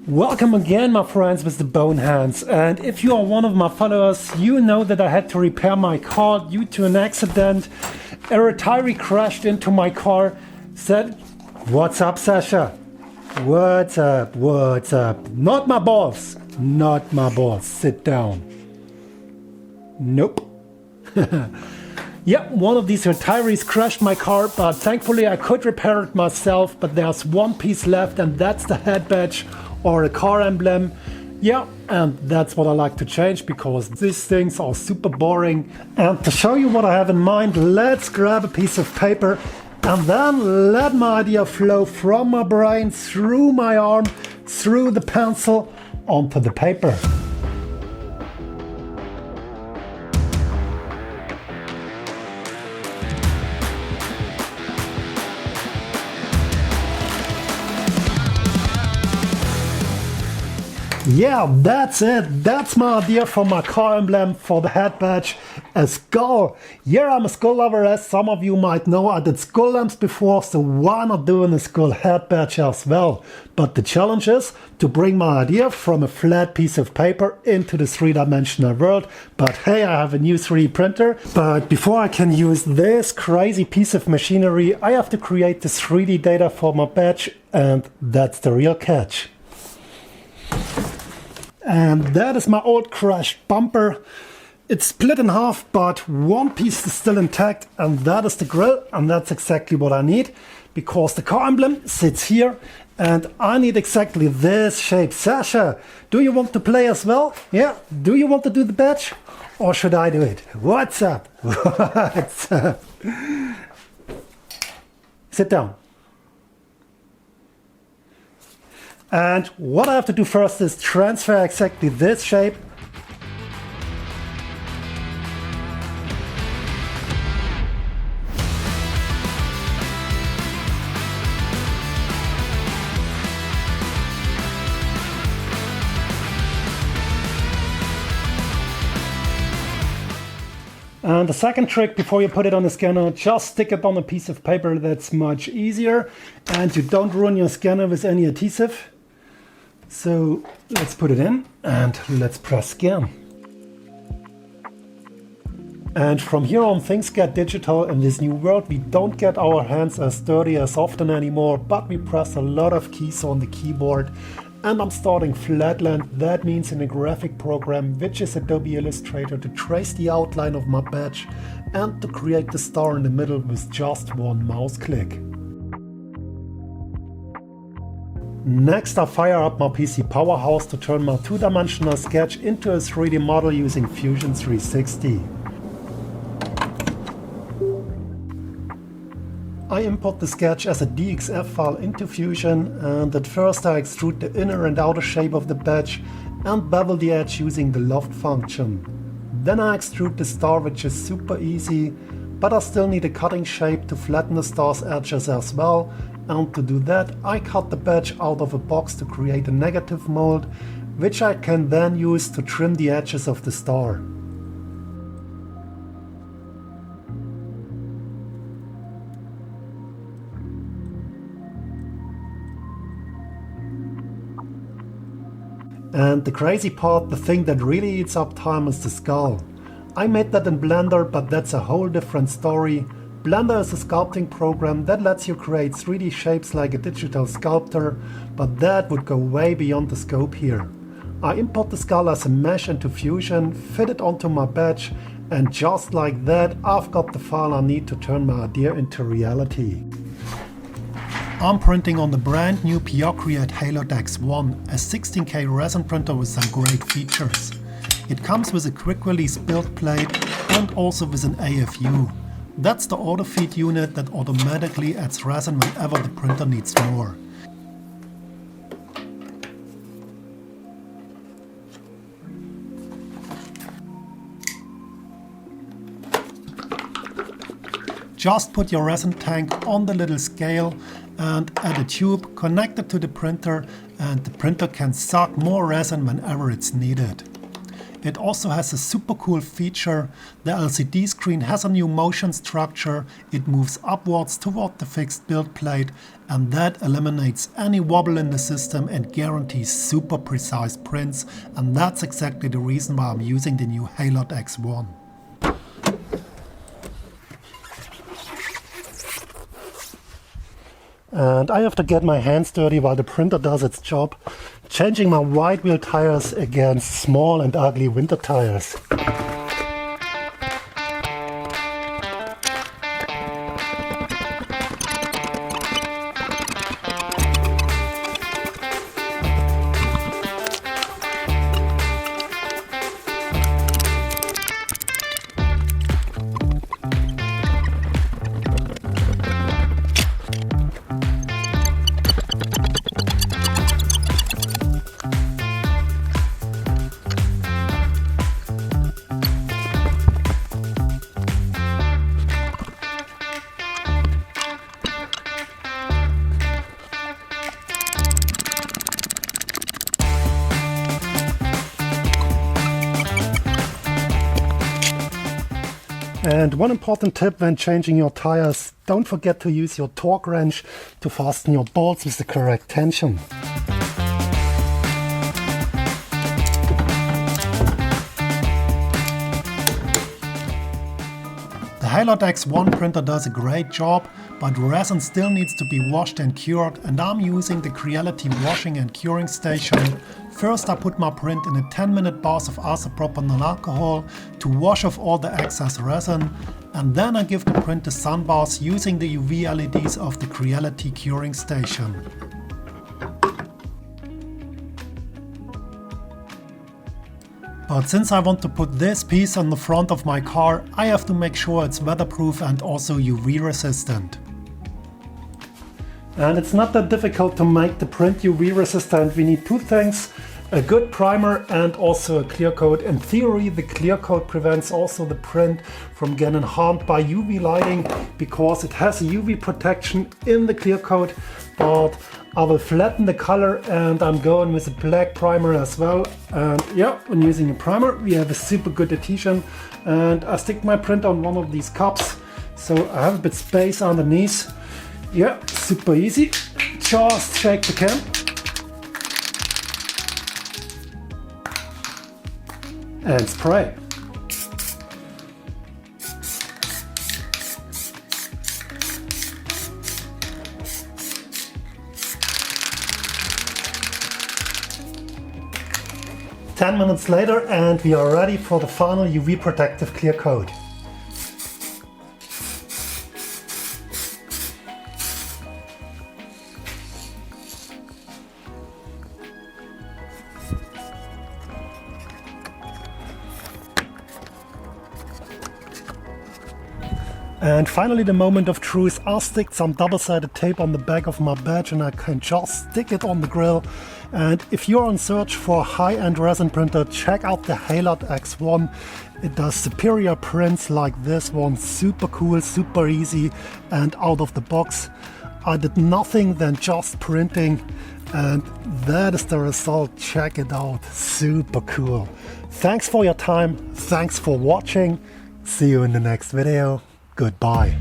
Welcome again, my friends with the bone hands, and if you are one of my followers, you know that I had to repair my car due to an accident. A retiree crashed into my car, said, "What's up, Sasha?" "What's up, what's up?" "Not my boss, not my boss, sit down." Nope. Yeah, one of these retirees crashed my car, but thankfully I could repair it myself. But there's one piece left, and that's the head badge or a car emblem. Yeah, and that's what I like to change because these things are super boring. And to show you what I have in mind, let's grab a piece of paper and then let my idea flow from my brain through my arm, through the pencil, onto the paper. Yeah, that's it. That's my idea for my car emblem for the head badge. A skull. Yeah, I'm a skull lover, as some of you might know. I did skull lamps before, so why not doing a skull head badge as well? But the challenge is to bring my idea from a flat piece of paper into the three-dimensional world. But hey, I have a new 3D printer. But before I can use this crazy piece of machinery, I have to create the 3D data for my badge, and that's the real catch. And that is my old crushed bumper. It's split in half, but one piece is still intact, and that is the grill, and that's exactly what I need because the car emblem sits here and I need exactly this shape. Sasha, do you want to play as well? Yeah, do you want to do the badge or should I do it? What's up? What's up? Sit down. And what I have to do first is transfer exactly this shape. And the second trick, before you put it on the scanner, just stick it on a piece of paper. That's much easier. And you don't ruin your scanner with any adhesive. So let's put it in and let's press scan. And from here on things get digital in this new world. We don't get our hands as dirty as often anymore, but we press a lot of keys on the keyboard. And I'm starting flatland. That means in a graphic program, which is Adobe Illustrator, to trace the outline of my badge and to create the star in the middle with just one mouse click. Next, I fire up my PC Powerhouse to turn my two-dimensional sketch into a 3D model using Fusion 360. I import the sketch as a DXF file into Fusion, and at first I extrude the inner and outer shape of the badge and bevel the edge using the loft function. Then I extrude the star, which is super easy, but I still need a cutting shape to flatten the star's edges as well. And to do that, I cut the badge out of a box to create a negative mold, which I can then use to trim the edges of the star. And the crazy part, the thing that really eats up time, is the skull. I made that in Blender, but that's a whole different story. Blender is a sculpting program that lets you create 3D shapes like a digital sculptor, but that would go way beyond the scope here. I import the skull as a mesh into Fusion, fit it onto my badge, and just like that, I've got the file I need to turn my idea into reality. I'm printing on the brand new Create Halot X1, a 16K resin printer with some great features. It comes with a quick release build plate and also with an AFU. That's the auto feed unit that automatically adds resin whenever the printer needs more. Just put your resin tank on the little scale and add a tube connected to the printer, and the printer can suck more resin whenever it's needed. It also has a super cool feature. The LCD screen has a new motion structure. It moves upwards toward the fixed build plate, and that eliminates any wobble in the system and guarantees super precise prints. And that's exactly the reason why I'm using the new Halot X1. And I have to get my hands dirty while the printer does its job, changing my wide wheel tires against small and ugly winter tires. And one important tip when changing your tires, don't forget to use your torque wrench to fasten your bolts with the correct tension. The Halot X1 printer does a great job, but resin still needs to be washed and cured, and I'm using the Creality washing and curing station. First I put my print in a 10-minute bath of isopropanol alcohol to wash off all the excess resin, and then I give the print a sun bath using the UV LEDs of the Creality curing station. But since I want to put this piece on the front of my car, I have to make sure it's weatherproof and also UV resistant. And it's not that difficult to make the print UV resistant. We need two things: a good primer and also a clear coat. In theory, the clear coat prevents also the print from getting harmed by UV lighting because it has a UV protection in the clear coat. But I will flatten the color and I'm going with a black primer as well. And yeah, when using a primer, we have a super good adhesion. And I stick my print on one of these cups, so I have a bit space underneath. Yeah, super easy. Just shake the can. And spray. Ten minutes later and we are ready for the final UV protective clear coat. And finally the moment of truth. I'll stick some double-sided tape on the back of my badge and I can just stick it on the grill. And if you're on search for a high-end resin printer, check out the Halot X1. It does superior prints like this one. Super cool, super easy and out of the box. I did nothing than just printing and that is the result. Check it out. Super cool. Thanks for your time. Thanks for watching. See you in the next video. Goodbye.